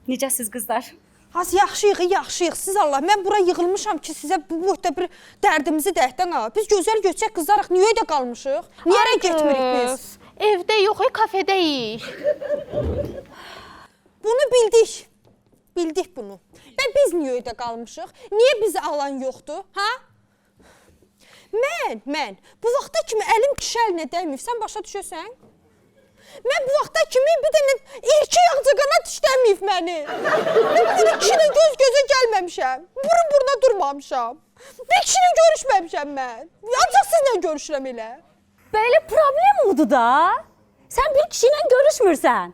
Necəsiz qızlar? Az yaxşıyıq, siz Allah. Mən bura yığılmışam ki, sizə bu boyda bir dərdimizi dəhdən ha. Biz gözəl göçək qızlarıq, niyə də qalmışıq? Niyə ərə getmirik biz? Evdə yox, kafedəyik. Bunu bildik bunu. Və biz niyə də qalmışıq? Niyə bizi alan yoxdur, ha? Mən bu vaxta kimi əlim kişi əlinə dəyməyib, sən başa düşürsən? Mən bu vaxta kimi bir dənə ilki yağcaqana dişləməyib məni. Bir dənə kişinin göz-gözə gəlməmişəm. Burun-buruna durmamışam. Bir kişinin görüşməmişəm mən. Ancaq sizlə görüşürəm elə. Belə problem oldu da. Sən bir kişi ilə görüşmürsən.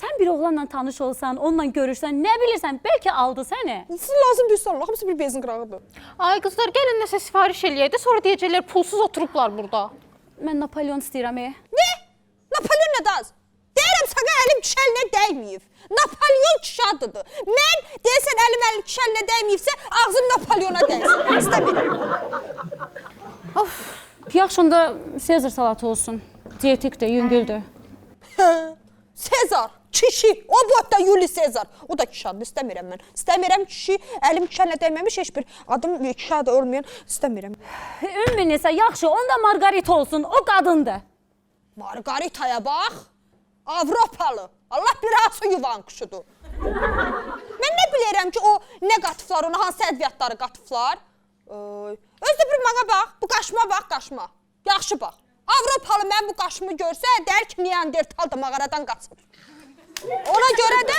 Sən bir oğlanla tanış olsan, onunla görürsən, nə bilirsən, bəlkə aldı səni. Siz lazım deyirsən Allah, hamısı bir bezin qırağıdır. Ay qızlar, gəlin nəsə sifariş eləyək də, sonra deyəcəklər pulsuz oturublar burada. Mən Napolyon istəyirəm. Ne? Napolyon nə daz? Deyirəm sana əlim kişi əlinə dəyməyib. Napolyon kişi adıdır. Mən deyəsən əlim kişi əlinə dəyməyibsə, ağzım Napolyona dəysin. İstəmirəm. Of, yaxşı onda Sezar salatı olsun. Dietikdir, yüngüldür. Sezar, kişi, o boyda Yuli Sezar. O da kişi adı, istəmirəm mən. İstəmirəm kişi, əlim kişi əlinə dəyməmiş heç bir adım kişi adı olmayan istəmirəm. Ümmü Nisa, yaxşı, onda Margarita olsun, o qadındır. Margaritaya bax, Avropalı. Allah bir hansı yuvan kuşudur. Mən nə bilirəm ki, o nə qatıblar, ona hansı ədviyyatları qatıblar. Özdə bir mənə bax, bu qaşıma bax, qaşıma. Yaxşı bax. Avropalı mən bu qaşımı görsə, deyər ki, Neandertal da mağaradan qaçıb. Ona görə də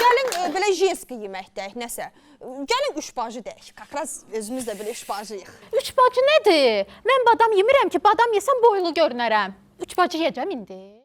gəlin belə jenski yeməkdəyik, nəsə. Gəlin üçbacı deyək. Kakraz özümüz də belə üçbacıyıq. Üç bacı nədir? Mən badam yemirəm ki, badam yesəm boylu görünərəm. Üç bacı yeyəcəm indi.